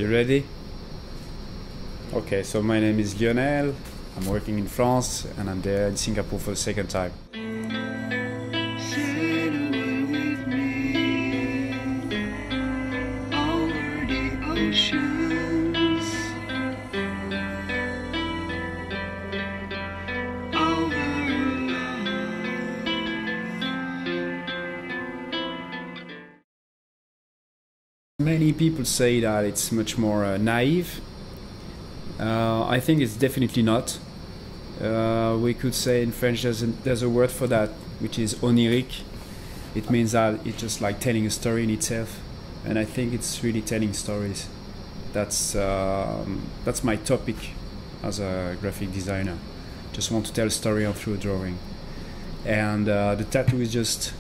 You ready? Okay, so my name is Lionel. I'm working in France and I'm there in Singapore for the second time. Many people say that it's much more naive. I think it's definitely not. We could say in French there's a word for that, which is onirique. It means that it's just like telling a story in itself, and I think it's really telling stories. That's my topic as a graphic designer. Just want to tell a story through a drawing, and the tattoo is just,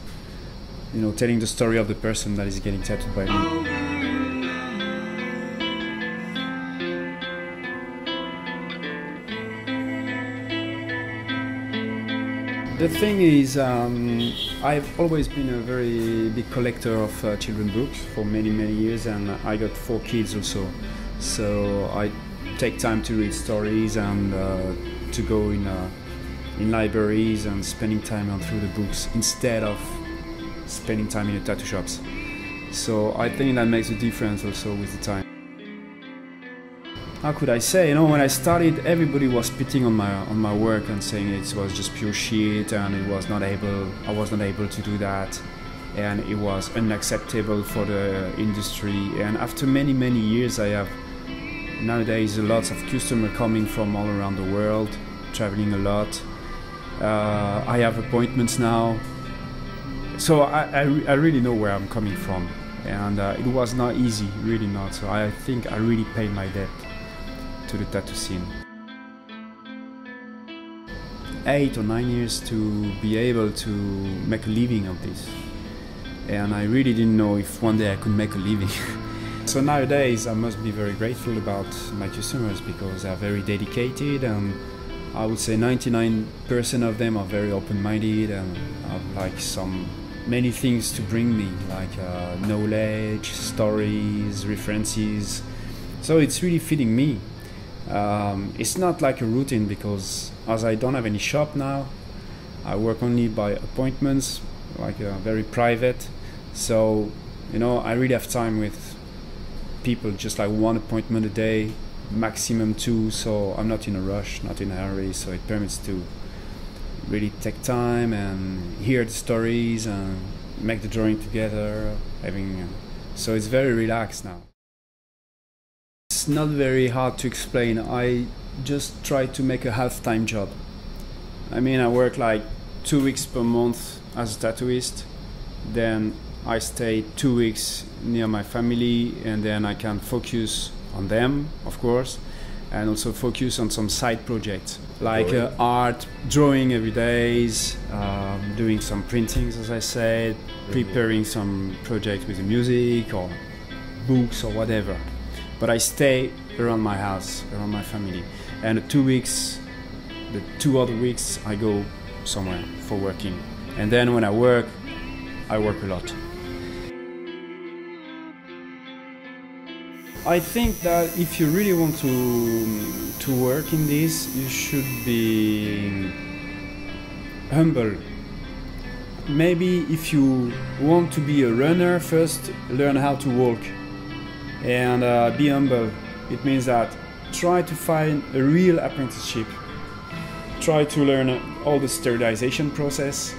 telling the story of the person that is getting tattooed by me. The thing is, I've always been a very big collector of children's books for many years, and I got 4 kids also. So I take time to read stories and to go in libraries and spending time through the books instead of spending time in the tattoo shops. So I think that makes a difference also with the time. How could I say? When I started, everybody was spitting on my work and saying it was just pure shit, and I was not able to do that, and it was unacceptable for the industry. And after many years, I have nowadays lots of customers coming from all around the world, traveling a lot. I have appointments now, so I really know where I'm coming from, and it was not easy, really not. So I think I really paid my debt to the tattoo scene. 8 or 9 years to be able to make a living of this, and I really didn't know if one day I could make a living. So nowadays I must be very grateful about my customers, because they are very dedicated, and I would say 99% of them are very open-minded and have like many things to bring me, like knowledge, stories, references. So it's really feeding me. It's not like a routine, because as I don't have any shop now, I work only by appointments, like very private. So I really have time with people, just like 1 appointment a day, maximum 2. So I'm not in a rush, not in a hurry. So it permits to really take time and hear the stories and make the drawing together. So it's very relaxed now. It's not very hard to explain. I just try to make a half-time job. I work like 2 weeks per month as a tattooist, then I stay 2 weeks near my family, and then I can focus on them, of course, and also focus on some side projects like art, drawing every day, doing some printings, as I said, preparing some projects with the music or books or whatever. But I stay around my house, around my family. And the 2 other weeks, I go somewhere for working. And then when I work a lot. I think that if you really want to work in this, you should be humble. Maybe if you want to be a runner, first learn how to walk. And be humble. It means that try to find a real apprenticeship. Try to learn all the sterilization process.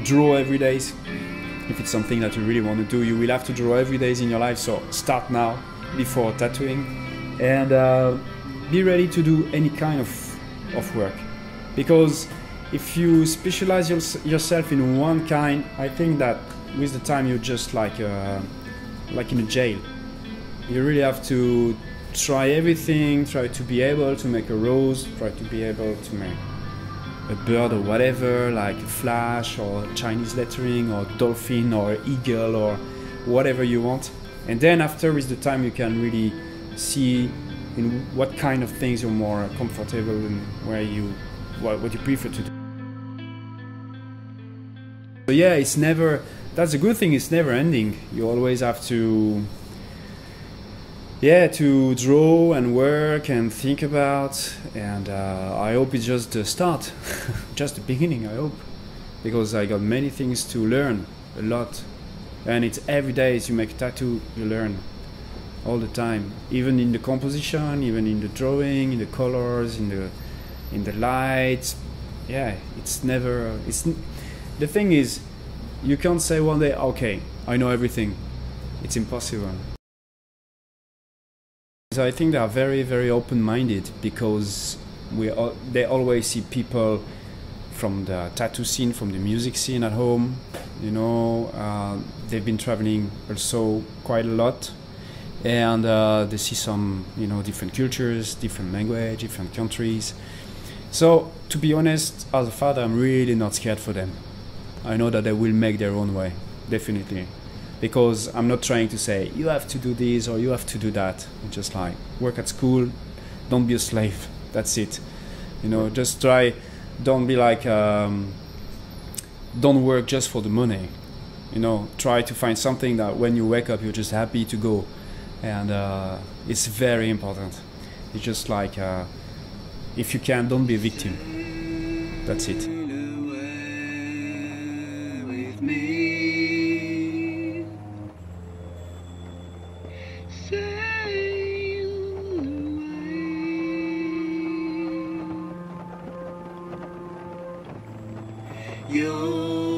Draw every day. If it's something that you really want to do, you will have to draw every day in your life. So start now, before tattooing, and be ready to do any kind of work. Because if you specialize yourself in one kind, I think that with the time you're just like in a jail. You really have to try everything, try to be able to make a rose, try to be able to make a bird or whatever, like a flash or Chinese lettering or dolphin or eagle or whatever you want. And then after, with the time, you can really see in what kind of things you're more comfortable and what you prefer to do. So yeah, that's a good thing, it's never ending. You always have to yeah, to draw and work and think about, and I hope it's just the start, just the beginning, I hope, because I got many things to learn, a lot, and it's every day as you make a tattoo, you learn all the time, even in the composition, even in the drawing, in the colors, in the lights. Yeah, it's never, the thing is, you can't say one day, okay, I know everything. It's impossible. So I think they are very, very open-minded, because they always see people from the tattoo scene, from the music scene at home. You know, they've been traveling also quite a lot, and they see some, you know, different cultures, different language, different countries. So to be honest, as a father, I'm really not scared for them. I know that they will make their own way, definitely. Because I'm not trying to say, you have to do this or you have to do that. It's just like, work at school, don't be a slave, that's it. You know, just try, don't be like, don't work just for the money. You know, try to find something that when you wake up, you're just happy to go. And it's very important. It's just like, if you can, don't be a victim. That's it. You're